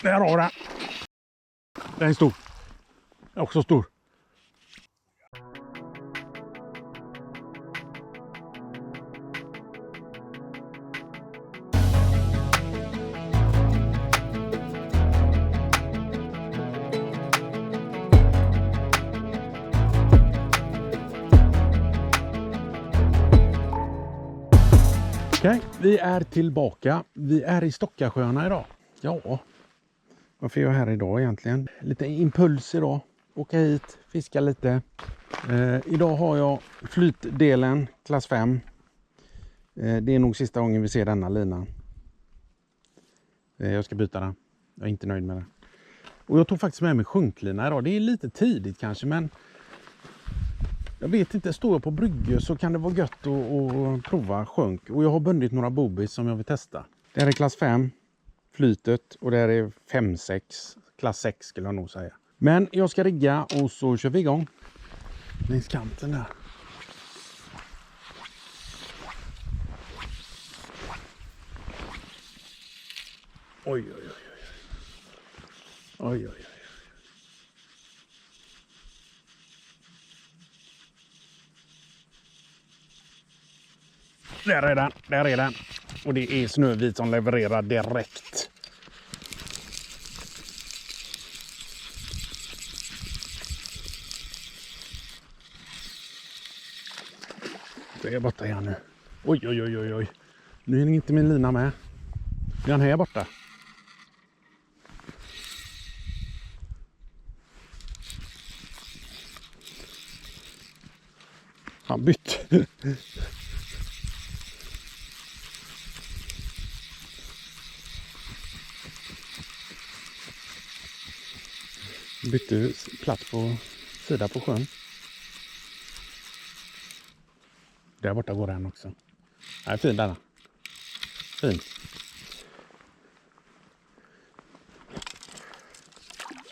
Där har den. Den är stor. Också stor. Okej, vi är tillbaka. Vi är i Stockasjöarna idag. Ja, varför är jag här idag egentligen? Lite impuls idag. Åka hit, fiska lite. Idag har jag flytdelen klass 5. Det är nog sista gången vi ser denna lina. Jag ska byta den. Jag är inte nöjd med det. Och jag tog faktiskt med mig sjunklina idag. Det är lite tidigt kanske, men jag vet inte, står jag på brygge så kan det vara gött att prova sjunk. Och jag har bundit några bobis som jag vill testa. Det här är klass 5, flytet, och det här är 5-6, klass 6 skulle jag nog säga. Men jag ska rigga och så kör vi igång. Längs kanten där. Oj, oj, oj. Oj, oj, oj. Där är den, där är den. Och det är Snövit som levererar direkt. Det är borta igen nu. Oj, oj, oj, oj, oj. Nu är inte min lina med. Den här är borta. Han bytt. Bytte plats på sida på sjön. Där borta går den också. Nej, fin denna. Fin.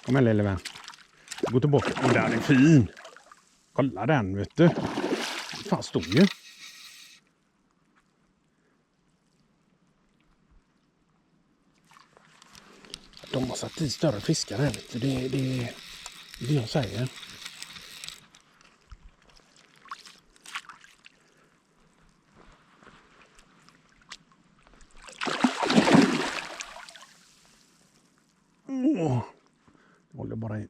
Kom här lille vän. Gå tillbaka. Och den är fin. Kolla den, vet du. Fan, stod ju. De har satt i större fiskar här, vet du. Det är det jag säger. Åh. Jag håller bara i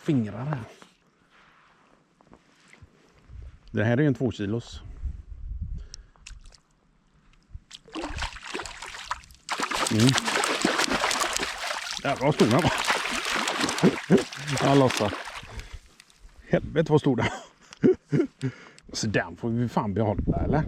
fingrar här. Det här är en 2 kilos. Där var stor den var. Jag lossar. Helvete vad stor den. Så den får vi fan behålla, eller?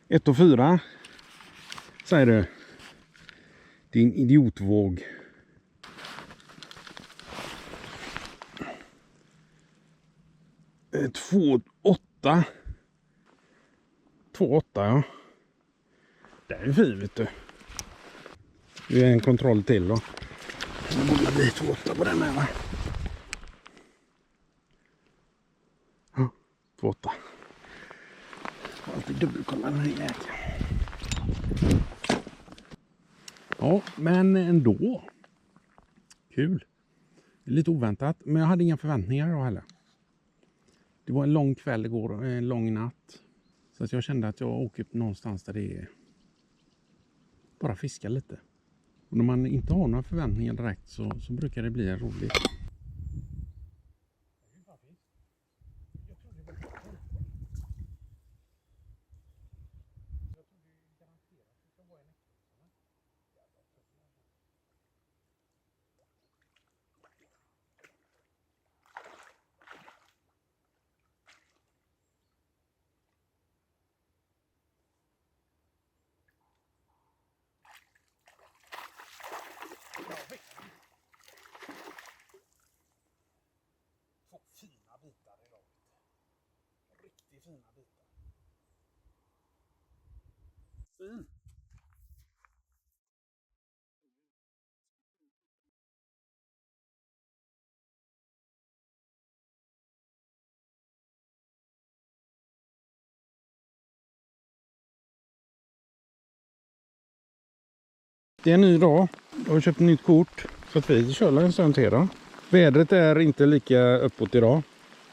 Ett och 4. Säger du. Din idiotvåg. Två 8. 2,8 ja. Det är ju fin, vet du. Det är en kontroll till då. Det borde bli 2,8 på den med, va? 2,8. Alltid dubbelkolla den här jäkeln. Ja, men ändå. Kul. Lite oväntat, men jag hade inga förväntningar då heller. Det var en lång kväll igår, en lång natt. Så att jag kände att jag åker upp någonstans där det är bara fiska lite. Och när man inte har några förväntningar direkt så brukar det bli roligt. Två fina bitar idag. Riktigt fina bitar. Fin. Det är en ny dag. Jag har köpt ett nytt kort så att vi kör en stund till då. Vädret är inte lika uppåt idag.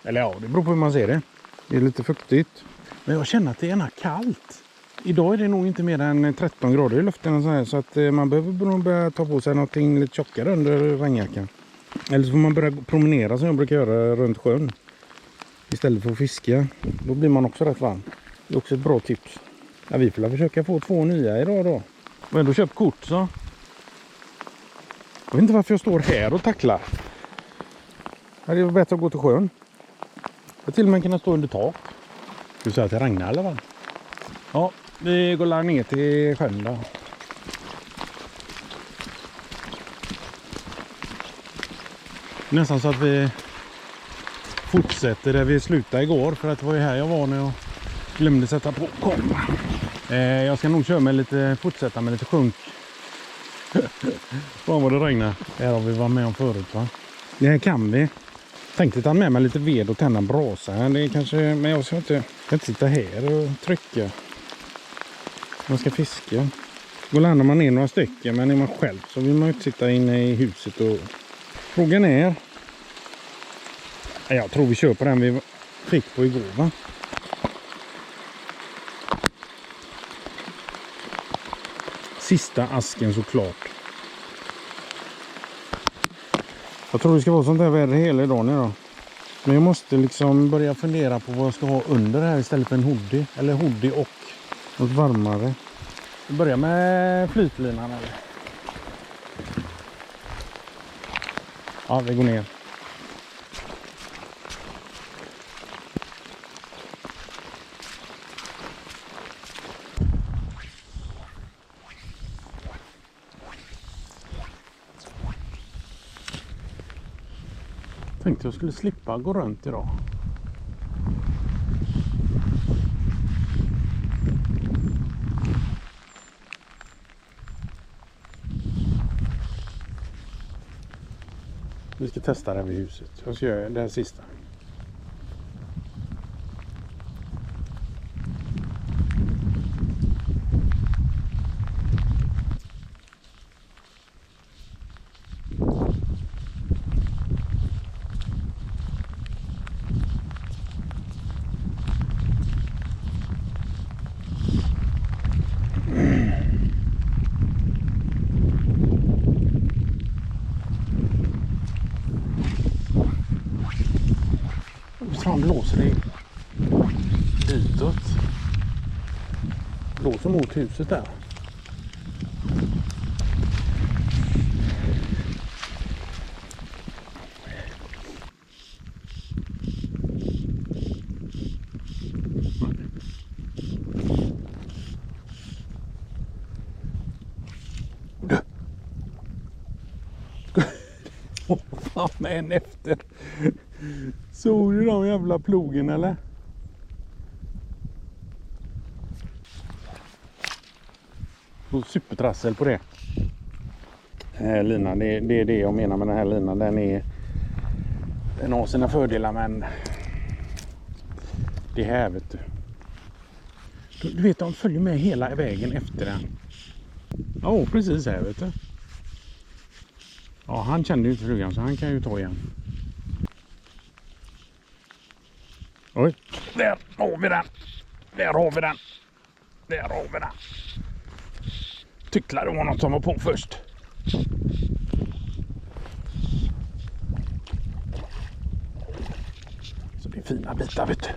Eller ja, det beror på hur man ser det. Det är lite fuktigt. Men jag känner att det är gärna kallt. Idag är det nog inte mer än 13 grader i luften och så här, så att man behöver börja ta på sig någonting lite tjockare under regnjackan. Eller så får man börja promenera som jag brukar göra runt sjön. Istället för att fiska. Då blir man också rätt varm. Det är också ett bra tips. Ja, vi får försöka få 2 nya idag då. Men då köpt kort så. Jag vet inte varför jag står här och tacklar. Det är bättre att gå till sjön. Jag till och med kunna stå under tak. Ska vi säga att det regnar eller vad? Ja, vi går ner till sjön då. Nästan så att vi fortsätter där vi slutade igår. För att det var ju här jag var när jag glömde sätta på kameran. Jag ska nog köra med lite, fortsätta med lite sjunk. Fan vad det regnar. Det här har vi varit med om förut va? Det här kan vi. Tänkte ta med mig lite ved och tända en brasa. Det är kanske, men jag ska inte sitta här och trycka. Man ska fiska. Då landar man ner några stycken, men är man själv så vill man inte sitta inne i huset. Och frågan är... Jag tror vi kör på den vi fick på igår va? Sista asken såklart. Jag tror det ska vara sånt där väder hela dagen idag. Men jag måste liksom börja fundera på vad jag ska ha under här istället för en hoodie. Eller hoodie och något varmare. Vi börjar med flytlinan eller? Ja, vi går ner. Tänkte jag skulle slippa gå runt idag. Vi ska testa det här vid huset. Jag ska göra det här sista. Fram blåser det utåt. Blåser mot huset där. Fan med en efter. Såg du de jävla plogen eller? Och supertrassel på det. Linan, det är det jag menar med den här linan. Den har sina fördelar men det här vet du. Du vet de följer med hela vägen efter den. Ja precis här vet du. Ja han kände ju inte frugan så han kan ju ta igen. Oj, där har vi den. Där har vi den. Där har vi den. Tycklar det var något som var på först. Så det är fina bitar vet du.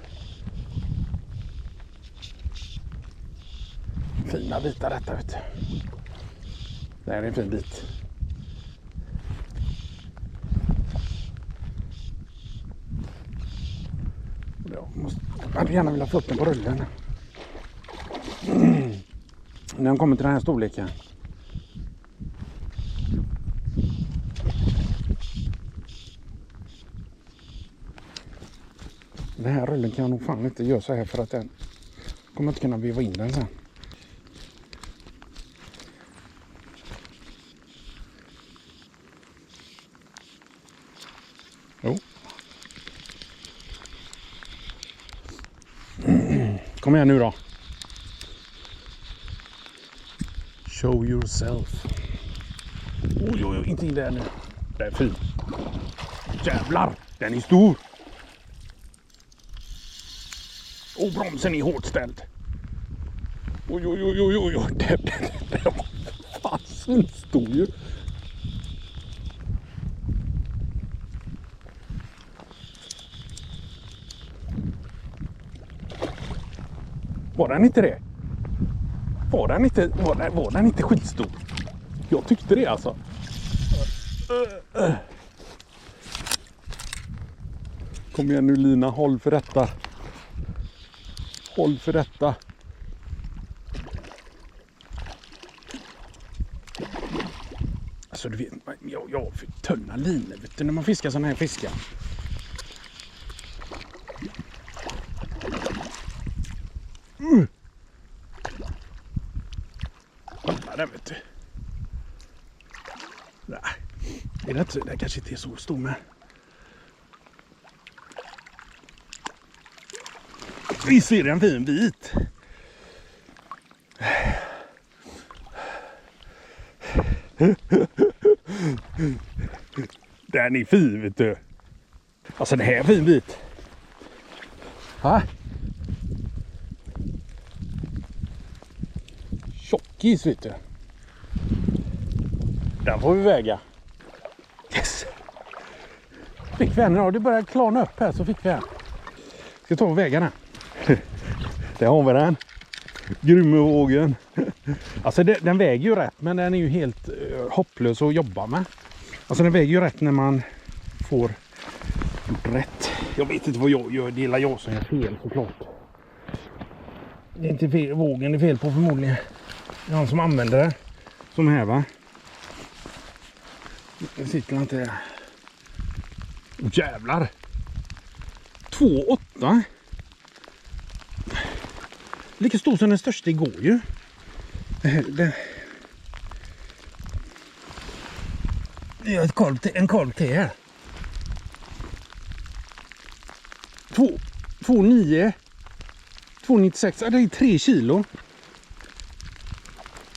Fina bitar detta vet du. Det här är en fin bit. Jag hade gärna vilja få upp den på rullen. När den kommer till den här storleken. Den här rullen kan jag nog fan inte göra så här för att den kommer inte kunna veva in den sen. Jo. Kom igen nu då. Show yourself. Oj, oj, oj, inte in där nu. Det är fin. Jävlar, den är stor. Och bromsen är hårt ställd. Oj, oj, oj, oj, oj, oj. Det var fasen stor ju. Var den inte det? Var den inte skitstor? Jag tyckte det alltså. Kom igen nu Lina, håll för detta. Håll för detta. Alltså du vet, jag fick tunna linor vet du, när man fiskar sådana här fiskar. Kolla där vet du. Nej, det kanske inte är så stor med. Vi ser en fin bit. Den är fin vet du. Alltså det här är en fin bit. Ha? Tjockis vet du. Den får vi väga. Yes. Fick vi en, ja, det börjar klarna upp här så fick vi en. Ska ta och väga den. Där har vi den. Grymövågen. Alltså den väger ju rätt men den är ju helt hopplös att jobba med. Alltså den väger ju rätt när man får rätt. Jag vet inte vad jag gör, det är jag som är fel såklart. Det är inte fel, vågen är fel på förmodligen. Det är någon som använder det. Som här va. Det sitter inte där. Oh, jävlar. 2,8. Lika stor som den största igår ju. Det är en kolv till här. 2,9. 2,96. Det är 3 kilo.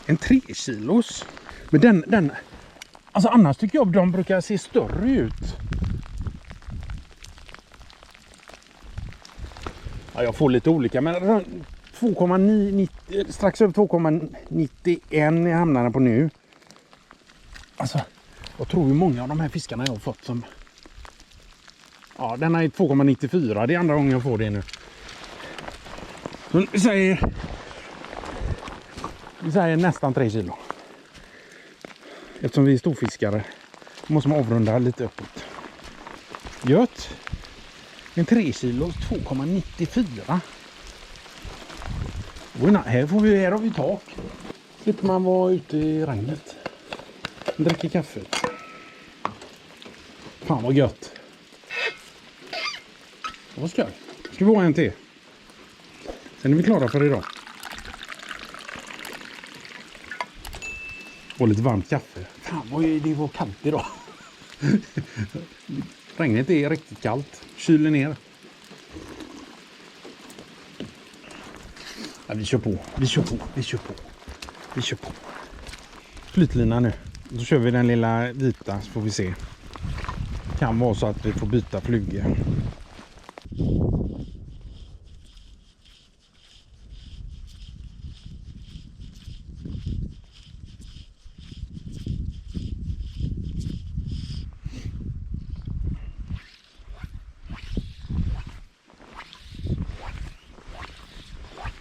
En 3 kilos. Men den alltså annars tycker jag att de brukar se större ut. Ja, jag får lite olika men 2,90 strax över 2,91 är hamnarna på nu. Alltså jag tror ju många av de här fiskarna jag har fått som ja, den är 2,94. Det är andra gången jag får det nu. Så vi säger nästan 3 kilo. Eftersom vi är storfiskare måste man avrunda lite uppåt. Gött. En 3 kilos 2,94. Här har vi tak. Slipper man vara ute i regnet. Dricker kaffe. Fan vad gött. Vad ska vi ha en till? Sen är vi klara för idag. Och lite varmt kaffe. Fan vad är det var kallt idag. Regnet är riktigt kallt. Kyler ner. Ja, vi kör på. Flytlina nu. Då kör vi den lilla vita så får vi se. Kan vara så att vi får byta flugor.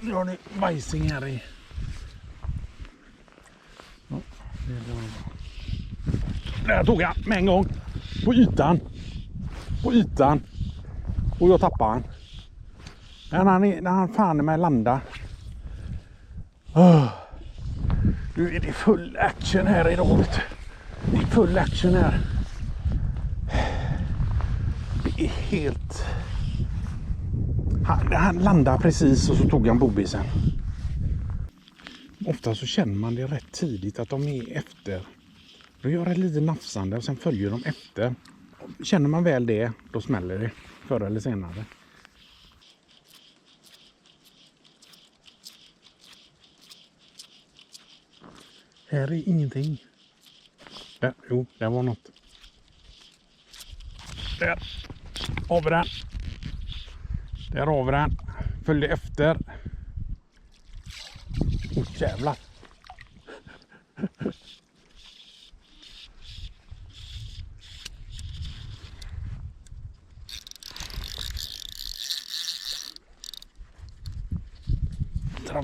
Nu har ni bajsing här i. Ja, där tog jag med en gång. På ytan. Och jag tappar han. När han fan med landa. Nu är det full action här idag. Vet du. Det är full action här. Det är helt... Han landade precis och så tog han bobisen. Ofta så känner man det rätt tidigt att de är efter. Då gör det lite nafsande och sen följer de efter. Känner man väl det, då smäller det förr eller senare. Här är ingenting. Där, jo, där var något. Där har vi den. Där har vi den. Följde efter. Jävlar.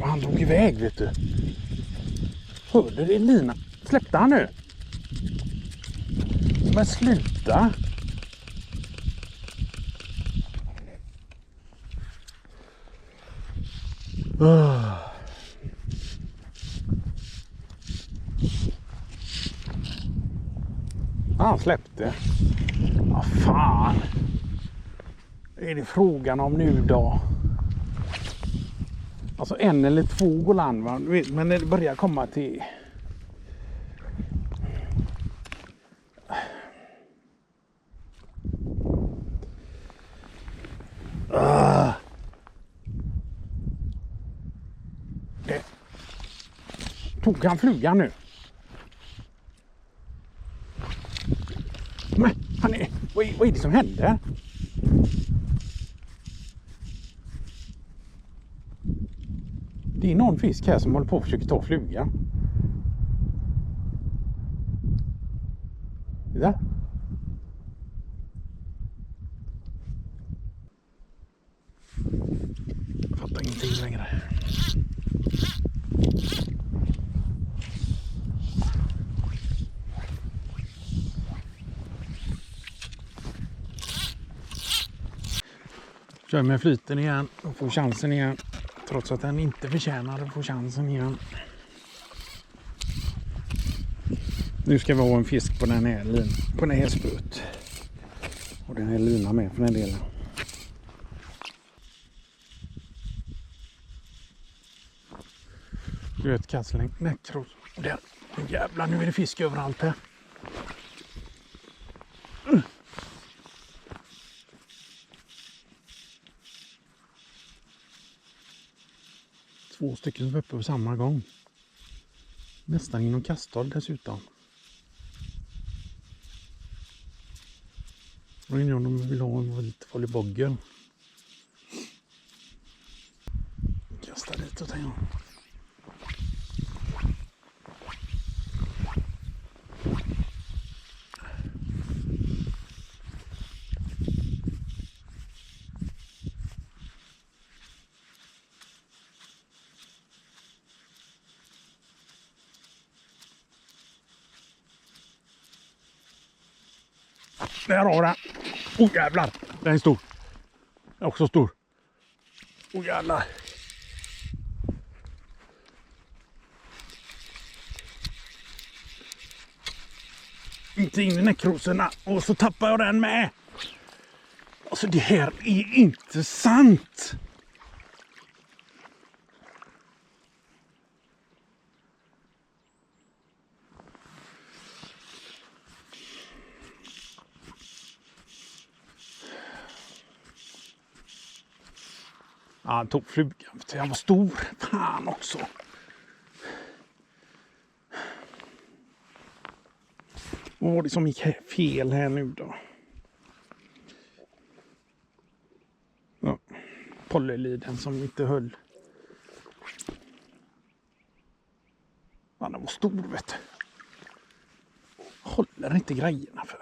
Han drog iväg, vet du. Hörde det lina? Släppte han nu? Men sluta. Han släppte. Vad fan. Är det frågan om nu då? Alltså 1 eller 2 går land, va? Men det börjar komma till... Tog han flugan nu? Men han är... Vad är det som händer? Det är någon fisk här som håller på att försöka ta flugan. Det där. Jag fattar ingenting längre. Kör med flyten igen och får chansen igen. Trots att den inte förtjänar att få chansen igen. Nu ska vi ha en fisk på den här linan, på den här spöt. Och den här linan med för den delen. Röt kassling, näckros. Och där, jävlar, nu är det fisk överallt här. 2 stycken som var uppe på samma gång. Nästan inom kasthåll dessutom. Och innan de vill ha en lite volleyboggel. Kasta dit och tänka. Där har den. Oh jävlar. Den är stor. Den är också stor. Oh jävlar. Inte in i näckrosorna. Och så tappar jag den med. Alltså det här är inte sant. Ja, han tog flugan. Han var stor. Fan också. Vad var det som gick fel här nu då? Ja, polyliden som inte höll. Ja, den var stor, vet du. Håller inte grejerna för.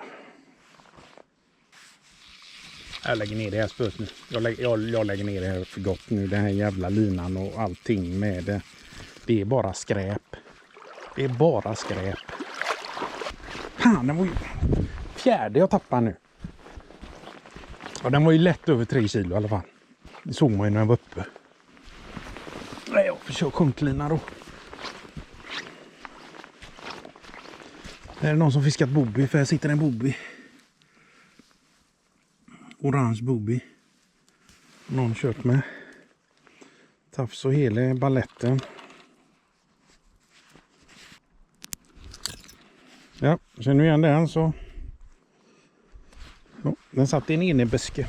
Jag lägger ner det här spöet nu. Jag lägger ner det här för gott nu. Den här jävla linan och allting med det. Det är bara skräp. Det är bara skräp. Fan, den var ju 4:e jag tappade nu. Ja, den var ju lätt över 3 kilo i alla fall. Det såg man ju när den var uppe. Nej, jag får köra sjunklina då. Här är någon som fiskat bobby, för här sitter en bobby. Orange bobby. Någon kört med. Tafs och hela balletten. Ja, känner vi igen den så. Ja, den satt i en eneböske.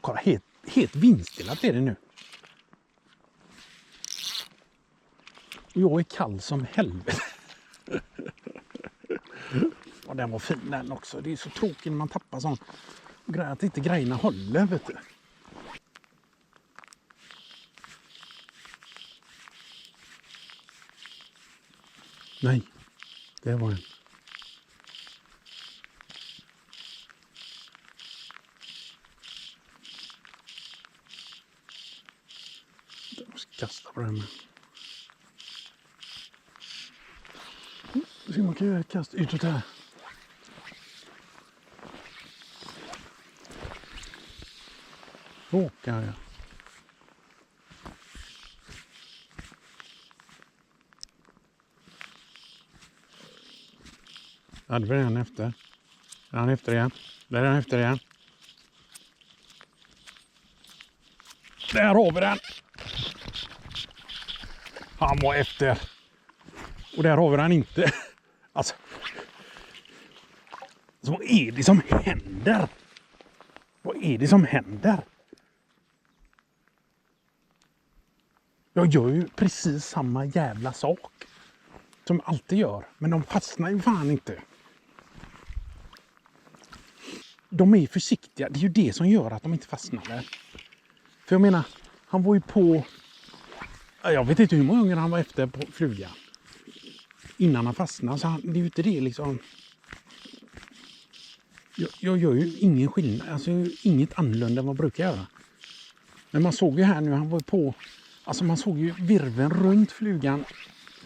Kolla, helt vindstilla är det nu. Och jag är kall som helvete. Och den var fin den också. Det är så tråkigt när man tappar sån grej att inte grejerna håller, vet du. Nej, det var en. Jag ska kasta på den med. Så man kan göra ett kast utåt här. Råkar jag. Ja, det var den efter. Den efter igen. Där är den efter igen. Där har vi den. Han var efter. Och där har vi den inte. Alltså. Så vad är det som händer? Vad är det som händer? Jag gör ju precis samma jävla sak som jag alltid gör. Men de fastnar ju fan inte. De är försiktiga. Det är ju det som gör att de inte fastnar där. För jag menar, han var ju på... Jag vet inte hur många gånger han var efter på flugan. Innan han fastnade. Så det är ju inte det liksom... Jag gör ju ingen skillnad. Alltså inget annorlunda än vad jag brukar göra. Men man såg ju här nu, han var på... Alltså man såg ju virven runt flugan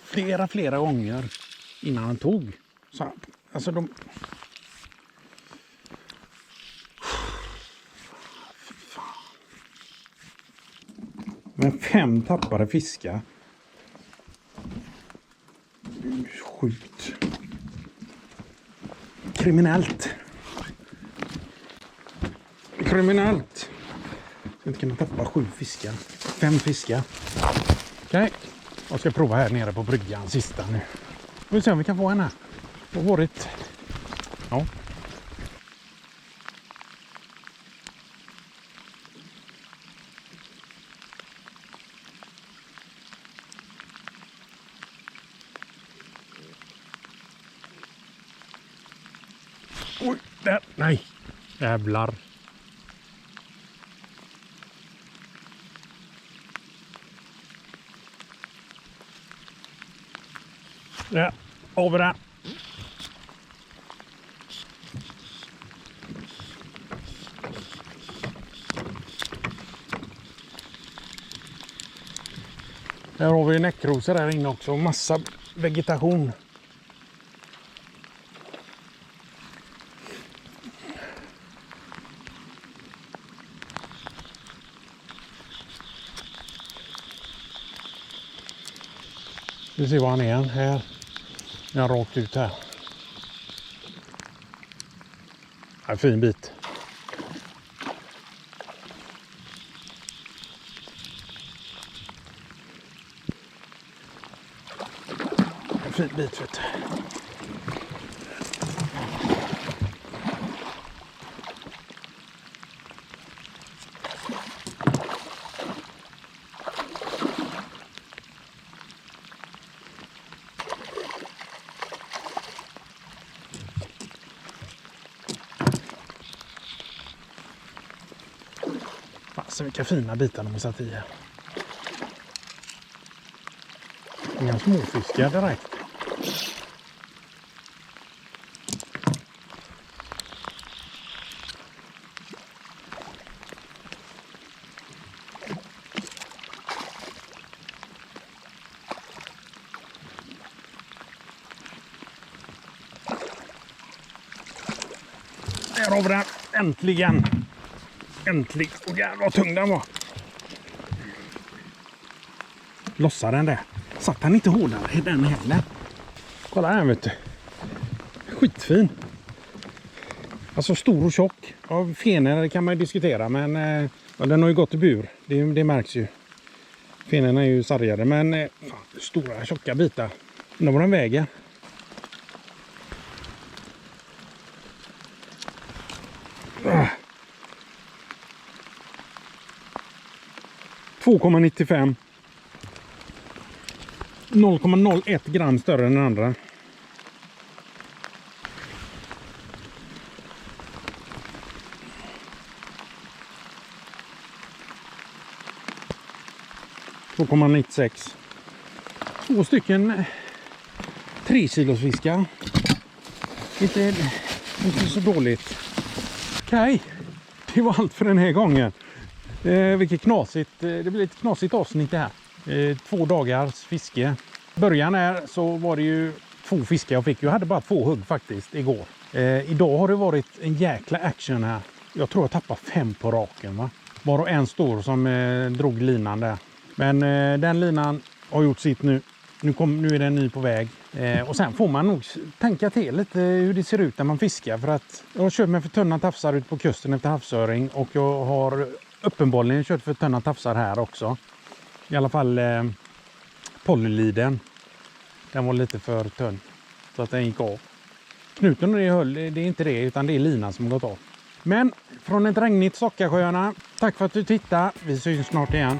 flera gånger innan han tog. Så, alltså de... Men 5 tappade fiskar. Sjukt. Kriminellt. Kriminellt. Så inte kan man tappa 7 fiskar. 5 fiskar. Okej. Jag ska prova här nere på bryggan sista nu. Vi får se om vi kan få en här. Det har varit... Ja. Oj, där. Nej. Jävlar. Ja, över där. Här har vi näckrosor här inne också. Massa vegetation. Vi ser var han är här. Jag har rakt ut här. En fin bit. En fin bit, vet du. Så vilka fina bitar de har satt i här. Inga småfiskar direkt. Där har vi den. Äntligen. Äntligen. Åh jävlar vad tung den var. Lossar den där. Satt han inte hårdare den heller. Kolla här, vet du. Skitfin. Alltså stor och tjock. Ja, fenorna kan man ju diskutera. Men ja, den har ju gått i bur. Det märks ju. Fenorna är ju sargade. Men fan, stora tjocka bitar. Undrar vad den väger. Ah. 2,95. 0,01 gram större än den andra. ,96. 2 stycken 3 kilos fiskar. Inte så dåligt. Okej, det var allt för den här gången. Vilket knasigt. Det blir ett knasigt avsnitt det här. 2 dagars fiske. I början här så var det ju 2 fiskar jag fick. Jag hade bara 2 hugg faktiskt igår. Idag har det varit en jäkla action här. Jag tror jag tappade 5 på raken, va? Var och en stor som drog linan där. Men den linan har gjort sitt nu. Nu är den ny på väg. Och sen får man nog tänka till lite hur det ser ut när man fiskar. För att jag har kört med för tunna tafsar ut på kusten efter havsöring. Och jag har uppenbarligen kört för tunna tafsar här också. I alla fall polyliden. Den var lite för tunn. Så att den gick av. Knuten och det höll, det är inte det utan det är linan som har gått av. Men från ett regnigt Sockasjöarna. Tack för att du tittade. Vi syns snart igen.